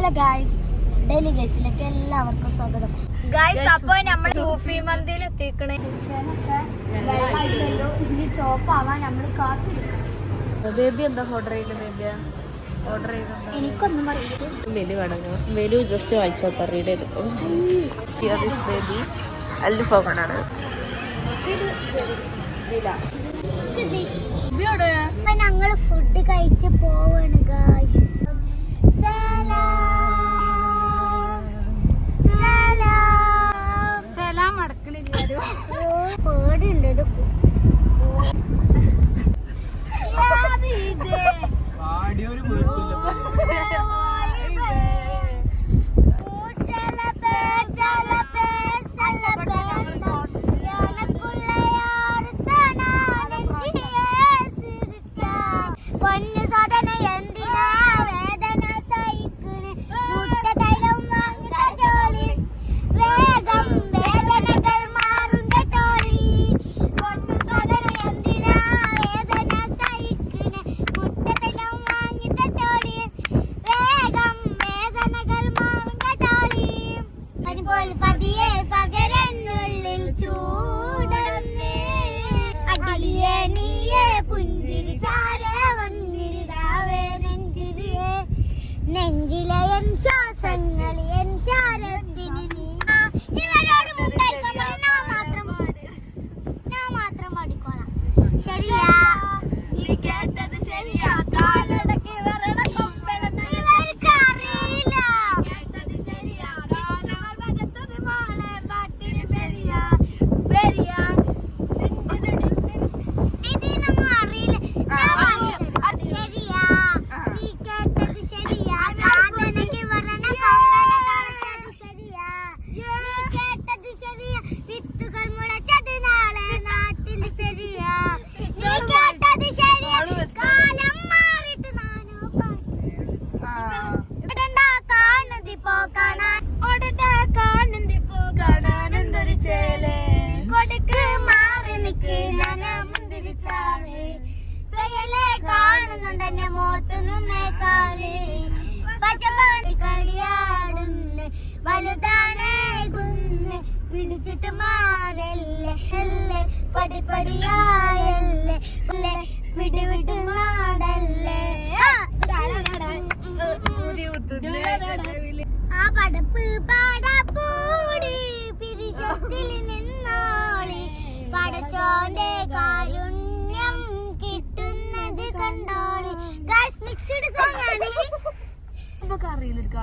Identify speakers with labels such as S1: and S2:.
S1: Hello guys, daily ഗൈസിലേക്ക് എല്ലാവർക്കും സ്വാഗതം.
S2: Guys, അപ്പൊ നമ്മൾ സൂഫി മന്തിയിൽ എത്തിക്കണേ.
S1: ഇനി ചോപ്പാവാൻ നമ്മൾ കാത്തിരിക്കണം.
S2: ബേബി എന്താ ഓർഡർ ചെയ്യുന്നത്?
S1: എനിക്കൊന്നും അറിയില്ല.
S2: മെനു വേണമെങ്കിൽ മെനു ജസ്റ്റ് വായിച്ചോ, റീഡ് ചെയ്തോ. ബേബി അൽഫാമാണ്.
S1: ഞങ്ങൾ ഫുഡ് കഴിച്ച് പോവാണ് ഗായ്സ്. സലാം അടക്കണില്ല. പേടിണ്ട്. നെഞ്ചിലെ എൻ ശ്വാസങ്ങൾ എൻ ചാരത്തിന് ഇവരോട് ഞാൻ മാത്രം പാടിക്കോളാം. ശരിയാ, നീ കേട്ടത് ശരിയാ. കാലടക്കി വരണ കൊമ്പളത്ത് ഇവർക്ക് അറിയില്ല. കേട്ടത് ശരിയാ. കാലങ്ങൾ വകച്ചത് മോളെ പാട്ടിന് ശരിയാ. ശരിയാ, ഇതിനൊന്നും അറിയില്ല. ശരിയാ, നീ കേട്ടത് ശരിയാ. കാലടക്കി വരണ കൊമ്പളത്ത് ശരിയാ. നീ കേട്ടത് ശരിയാ. വിത്തുകൾ മുളച്ചത് നാളെ നാട്ടിൽ ശരിയാ. നീ കേട്ടത് ശരിയാ. കാലം മാറിട്ട് നാനോ കാണുന്നിപ്പോ കാണാൻ കാണുന്നിപ്പോ കാണാൻ എന്തൊരു ചേലേ. കൊടുക്ക് മാറി നിക്ക് ഞാനാ മുന്തിരിച്ചാറ്. പെയലെ കാണുന്നുണ്ടെന്നെ മോത്തുന്നു മേക്കാല്. പച്ചപ്പവൻ കളിയാടുന്ന് വലുതാണേ കുന്ന്. പിടിച്ചിട്ട് മാറല്ലേ അല്ലേ പടിപ്പടിയായല്ലേ വിട്ട് വിട്ട് മാടല്ലേ. ആ പടപ്പ് പാടപ്പൂടി പിരിശത്തിൽ നിന്നോളി. പടച്ചോന്റെ കാരുണ്യം കിട്ടുന്നത് കണ്ടോളി. ഗൈസ്, മിക്സ്ഡ് സോങ് ആണ്.
S2: അറിയില്ല.